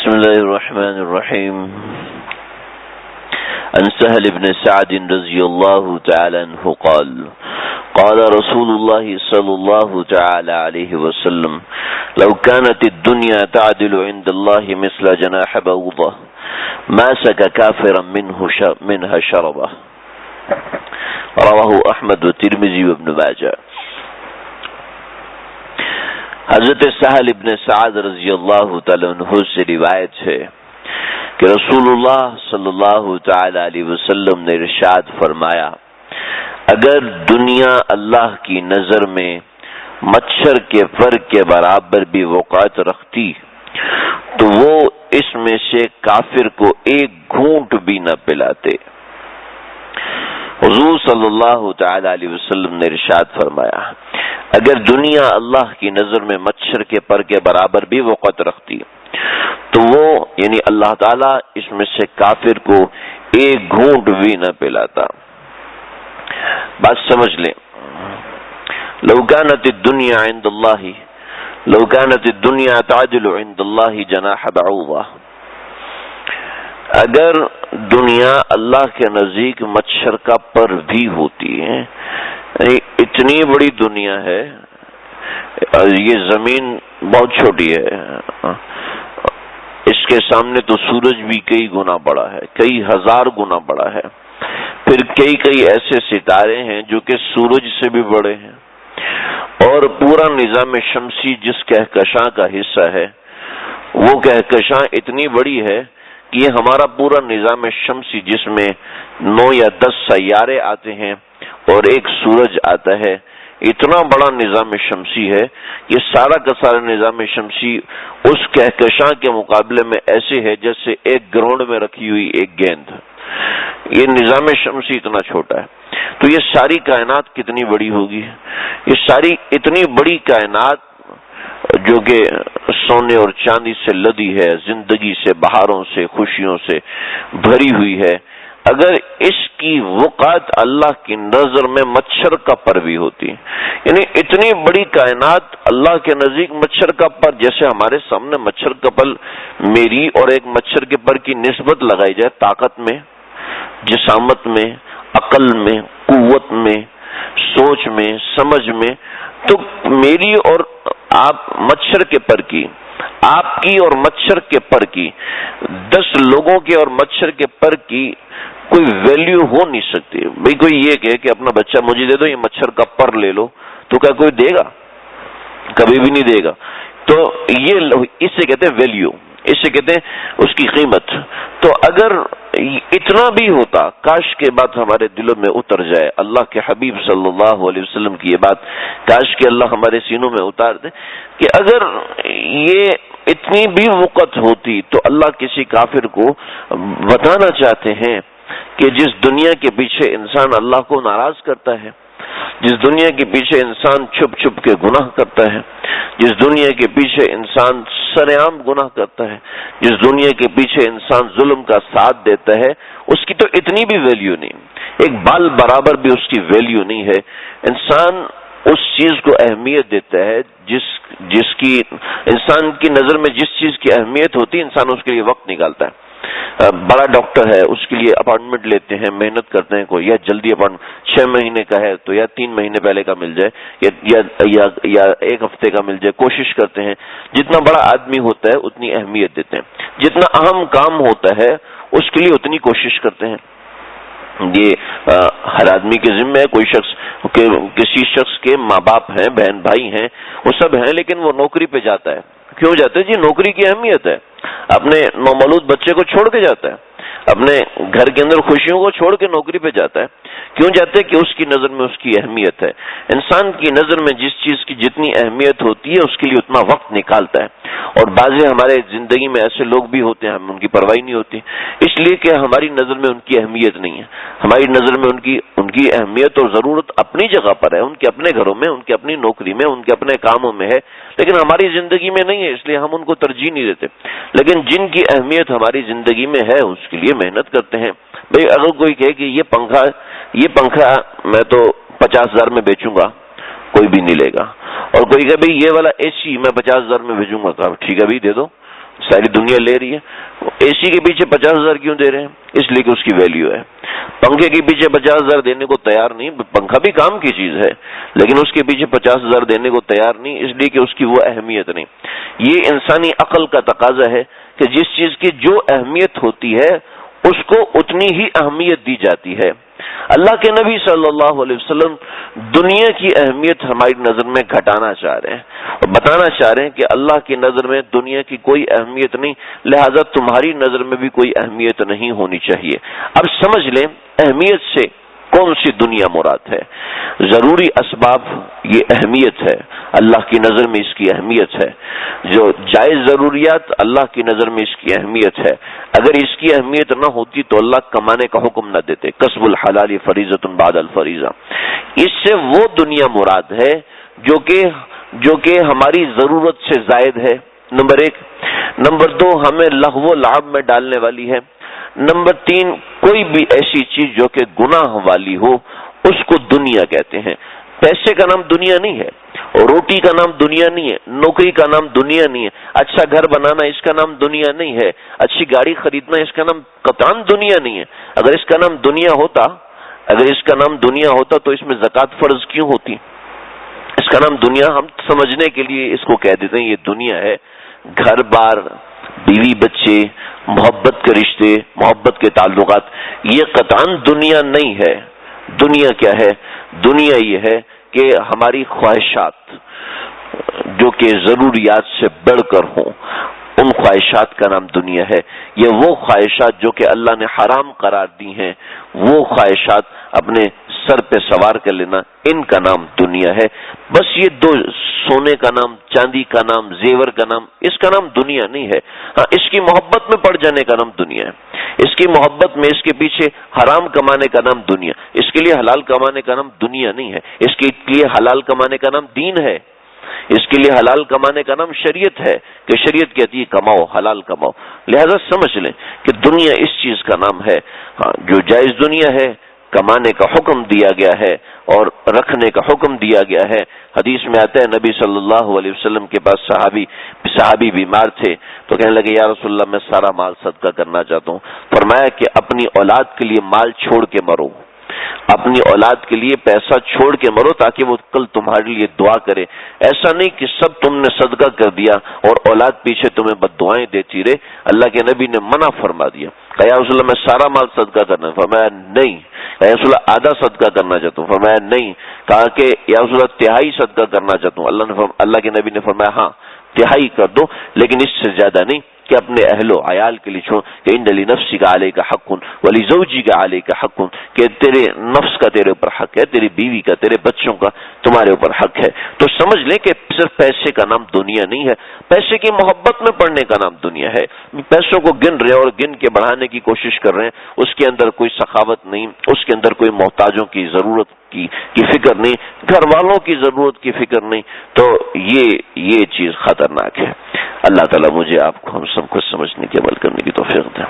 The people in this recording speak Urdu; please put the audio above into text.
بسم الله الرحمن الرحيم. عن سهل بن سعد رضي الله تعالى عنه قال قال رسول الله صلى الله تعالى عليه وسلم لو كانت الدنيا تعدل عند الله مثل جناح بعوضة ما سقى كافرا منها شربة. رواه احمد والترمذي وابن ماجه. حضرت سہل ابن سعد رضی اللہ تعالی عنہ سے روایت ہے کہ رسول اللہ صلی اللہ تعالی علیہ وسلم نے ارشاد فرمایا، اگر دنیا اللہ کی نظر میں مچھر کے پر کے برابر بھی وقعت رکھتی تو وہ اس میں سے کافر کو ایک گھونٹ بھی نہ پلاتے۔ حضور صلی اللہ تعالی علیہ وسلم نے ارشاد فرمایا، اگر دنیا اللہ کی نظر میں مچھر کے پر کے برابر بھی وقت رکھتی تو وہ یعنی اللہ تعالیٰ اس میں سے کافر کو ایک گھونٹ بھی نہ پلاتا۔ بات سمجھ لیں، لو كانت الدنيا عند الله لو كانت الدنيا تعدل عند الله جناح بعوضة، اگر دنیا اللہ کے نزدیک مچھر کا پر بھی ہوتی ہے، اتنی بڑی دنیا ہے، یہ زمین بہت چھوٹی ہے، اس کے سامنے تو سورج بھی کئی گنا بڑا ہے، کئی ہزار گنا بڑا ہے، پھر کئی ایسے ستارے ہیں جو کہ سورج سے بھی بڑے ہیں، اور پورا نظام شمسی جس کہکشاں کا حصہ ہے وہ کہکشاں اتنی بڑی ہے کہ یہ ہمارا پورا نظام شمسی جس میں 9 یا 10 سیارے آتے ہیں اور ایک سورج آتا ہے، اتنا بڑا نظام شمسی ہے، یہ سارا کا سارا نظام شمسی اس کہکشاں کے مقابلے میں ایسے ہے جیسے ایک گراؤنڈ میں رکھی ہوئی ایک گیند۔ یہ نظام شمسی اتنا چھوٹا ہے، تو یہ ساری کائنات کتنی بڑی ہوگی؟ یہ ساری اتنی بڑی کائنات جو کہ سونے اور چاندی سے لدی ہے، زندگی سے، بہاروں سے، خوشیوں سے بھری ہوئی ہے، اگر اس کی وقعت اللہ کی نظر میں مچھر کا پر بھی ہوتی، یعنی اتنی بڑی کائنات اللہ کے نزدیک مچھر کا پر، جیسے ہمارے سامنے مچھر کا پر میری اور ایک مچھر کے پر کی نسبت لگائی جائے طاقت میں، جسامت میں، عقل میں، قوت میں، سوچ میں، سمجھ میں، تو میری اور آپ مچھر کے پر کی، آپ کی اور مچھر کے پر کی، 10 لوگوں کے اور مچھر کے پر کی کوئی ویلیو ہو نہیں سکتی۔ بھئی کوئی یہ کہے کہ اپنا بچہ مجھے دے دو، یہ مچھر کا پر لے لو، تو کیا کوئی دے گا؟ کبھی بھی نہیں دے گا۔ تو یہ اس سے کہتے ہیں ویلیو، اس سے کہتے ہیں اس کی قیمت۔ تو اگر اتنا بھی ہوتا، کاش کے بات ہمارے دلوں میں اتر جائے، اللہ کے حبیب صلی اللہ علیہ وسلم کی یہ بات کاش کہ اللہ ہمارے سینوں میں اتار دے کہ اگر یہ اتنی بھی وقت ہوتی تو اللہ کسی کافر کو بتانا چاہتے ہیں کہ جس دنیا کے پیچھے انسان اللہ کو ناراض کرتا ہے، جس دنیا کے پیچھے انسان چھپ چھپ کے گناہ کرتا ہے، جس دنیا کے پیچھے انسان سرعام گناہ کرتا ہے، جس دنیا کے پیچھے انسان ظلم کا ساتھ دیتا ہے، اس کی تو اتنی بھی ویلیو نہیں، ایک بال برابر بھی اس کی ویلیو نہیں ہے۔ انسان اس چیز کو اہمیت دیتا ہے جس کی انسان کی نظر میں جس چیز کی اہمیت ہوتی ہے، انسان اس کے لیے وقت نکالتا ہے۔ بڑا ڈاکٹر ہے، اس کے لیے اپائنٹمنٹ لیتے ہیں، محنت کرتے ہیں، کوئی یا جلدی اپائنٹمنٹ 6 مہینے کا ہے تو یا 3 مہینے پہلے کا مل جائے یا 1 ہفتے کا مل جائے، کوشش کرتے ہیں۔ جتنا بڑا آدمی ہوتا ہے اتنی اہمیت دیتے ہیں، جتنا اہم کام ہوتا ہے اس کے لیے اتنی کوشش کرتے ہیں۔ یہ ہر آدمی کے ذمہ ہے، کوئی شخص کسی شخص کے ماں باپ ہیں، بہن بھائی ہیں، وہ سب ہیں، لیکن وہ نوکری پہ جاتا ہے۔ کیوں جاتا ہے؟ جی نوکری کی اہمیت ہے، اپنے نومولود بچے کو چھوڑ کے جاتا ہے، اپنے گھر کے اندر خوشیوں کو چھوڑ کے نوکری پہ جاتا ہے۔ کیوں جاتے ہیں؟ کہ اس کی نظر میں اس کی اہمیت ہے۔ انسان کی نظر میں جس چیز کی جتنی اہمیت ہوتی ہے اس کے لیے اتنا وقت نکالتا ہے۔ اور بعض ہمارے زندگی میں ایسے لوگ بھی ہوتے ہیں ہم ان کی پرواہ نہیں ہوتی، اس لیے کہ ہماری نظر میں ان کی اہمیت نہیں ہے۔ ہماری نظر میں ان کی اہمیت اور ضرورت اپنی جگہ پر ہے، ان کے اپنے گھروں میں، ان کے اپنی نوکری میں، ان کے اپنے کاموں میں ہے، لیکن ہماری زندگی میں نہیں ہے، اس لیے ہم ان کو ترجیح نہیں دیتے۔ لیکن جن کی اہمیت ہماری زندگی میں ہے اس کے لیے محنت کرتے ہیں۔ بھئی اگر کوئی کہے کہ یہ پنکھا میں تو 50,000 میں بیچوں گا، کوئی بھی نہیں لے گا، اور کوئی کہ بھئی یہ والا اے سی میں 50,000 میں بھیجوں گا، ٹھیک ہے بھائی دے دو، ساری دنیا لے رہی ہے. اے سی کے پیچھے 50,000 کیوں دے رہے ہیں؟ اس لیے کہ اس کی ویلیو ہے. پنکھے کے پیچھے 50,000 دینے کو تیار نہیں. پنکھا بھی کام کی چیز ہے لیکن اس کے پیچھے 50,000 دینے کو تیار نہیں، اس لیے کہ اس کی وہ اہمیت نہیں. یہ انسانی عقل کا تقاضا ہے کہ جس چیز کی جو اہمیت ہوتی ہے اس کو اتنی ہی اہمیت دی جاتی ہے. اللہ کے نبی صلی اللہ علیہ وسلم دنیا کی اہمیت ہماری نظر میں گھٹانا چاہ رہے ہیں اور بتانا چاہ رہے ہیں کہ اللہ کی نظر میں دنیا کی کوئی اہمیت نہیں، لہذا تمہاری نظر میں بھی کوئی اہمیت نہیں ہونی چاہیے. اب سمجھ لیں اہمیت سے کون سی دنیا مراد ہے. ضروری اسباب یہ اہمیت ہے، اللہ کی نظر میں اس کی اہمیت ہے. جو جائز ضروریات اللہ کی نظر میں اس کی اہمیت ہے. اگر اس کی اہمیت نہ ہوتی تو اللہ کمانے کا حکم نہ دیتے. کسب الحلال فریضۃ بعد الفریضہ. اس سے وہ دنیا مراد ہے جو کہ ہماری ضرورت سے زائد ہے، نمبر 1. نمبر 2 ہمیں لغو و لعب میں ڈالنے والی ہے. نمبر 3 کوئی بھی ایسی چیز جو کہ گناہ والی ہو اس کو دنیا کہتے ہیں. پیسے کا نام دنیا نہیں ہے، روٹی کا نام دنیا نہیں ہے، نوکری کا نام دنیا نہیں ہے، اچھا گھر بنانا اس کا نام دنیا نہیں ہے، اچھی گاڑی خریدنا اس کا نام قطعاً دنیا نہیں ہے. اگر اس کا نام دنیا ہوتا تو اس میں زکوٰۃ فرض کیوں ہوتی؟ اس کا نام دنیا ہم سمجھنے کے لیے اس کو کہہ دیتے ہیں یہ دنیا ہے. گھر بار، بیوی بچے، محبت کے رشتے، محبت کے تعلقات، یہ قطعاً دنیا نہیں ہے. دنیا کیا ہے؟ دنیا یہ ہے کہ ہماری خواہشات جو کہ ضروریات سے بڑھ کر ہوں، ان خواہشات کا نام دنیا ہے. یہ وہ خواہشات جو کہ اللہ نے حرام قرار دی ہیں، وہ خواہشات اپنے سر پہ سوار کر لینا، ان کا نام دنیا ہے. بس یہ دو، سونے کا نام، چاندی کا نام، زیور کا نام، اس کا نام دنیا نہیں ہے. ہاں، اس کی محبت میں پڑ جانے کا نام دنیا ہے. اس کی محبت میں، اس کے پیچھے حرام کمانے کا نام دنیا. اس کے لیے حلال کمانے کا نام دنیا نہیں ہے. اس کے لیے حلال کمانے کا نام دین ہے. اس کے لیے حلال کمانے کا نام شریعت ہے کہ شریعت کہتی ہے کماؤ، حلال کماؤ. لہذا سمجھ لیں کہ دنیا اس چیز کا نام ہے. ہاں، جو جائز دنیا ہے، کمانے کا حکم دیا گیا ہے اور رکھنے کا حکم دیا گیا ہے. حدیث میں آتا ہے نبی صلی اللہ علیہ وسلم کے پاس صحابی بیمار تھے تو کہنے لگے یا رسول اللہ میں سارا مال صدقہ کرنا چاہتا ہوں. فرمایا کہ اپنی اولاد کے لیے مال چھوڑ کے مرو، اپنی اولاد کے لیے پیسہ چھوڑ کے مرو تاکہ وہ کل تمہارے لیے دعا کرے. ایسا نہیں کہ سب تم نے صدقہ کر دیا اور اولاد پیچھے تمہیں بد دعائیں دیتی رہے. اللہ کے نبی نے منع فرما دیا. کہا یا رسول اللہ میں سارا مال صدقہ کرنا. فرمایا نہیں. کہا یا رسول اللہ آدھا صدقہ کرنا چاہتا ہوں. فرمایا نہیں. کہا کہ یا رسول اللہ تہائی صدقہ کرنا چاہتا ہوں. اللہ کے نبی نے فرمایا ہاں تہائی کر دو لیکن اس سے زیادہ نہیں کہ اپنے اہل و عیال کے لیے چھوڑ کہ ان لنفسک علیک حق ولزوجک علیک حق، کہ تیرے نفس کا تیرے اوپر حق ہے، تیری بیوی کا، تیرے بچوں کا تمہارے اوپر حق ہے. تو سمجھ لیں کہ صرف پیسے کا نام دنیا نہیں ہے، پیسے کی محبت میں پڑنے کا نام دنیا ہے. پیسوں کو گن رہے ہیں اور گن کے بڑھانے کی کوشش کر رہے ہیں، اس کے اندر کوئی سخاوت نہیں، اس کے اندر کوئی محتاجوں کی ضرورت کی فکر نہیں، گھر والوں کی ضرورت کی فکر نہیں. تو یہ چیز خطرناک ہے. اللہ تعالیٰ مجھے آپ کو ہم سب کو سمجھنے کے عمل کرنے کی توفیق دے.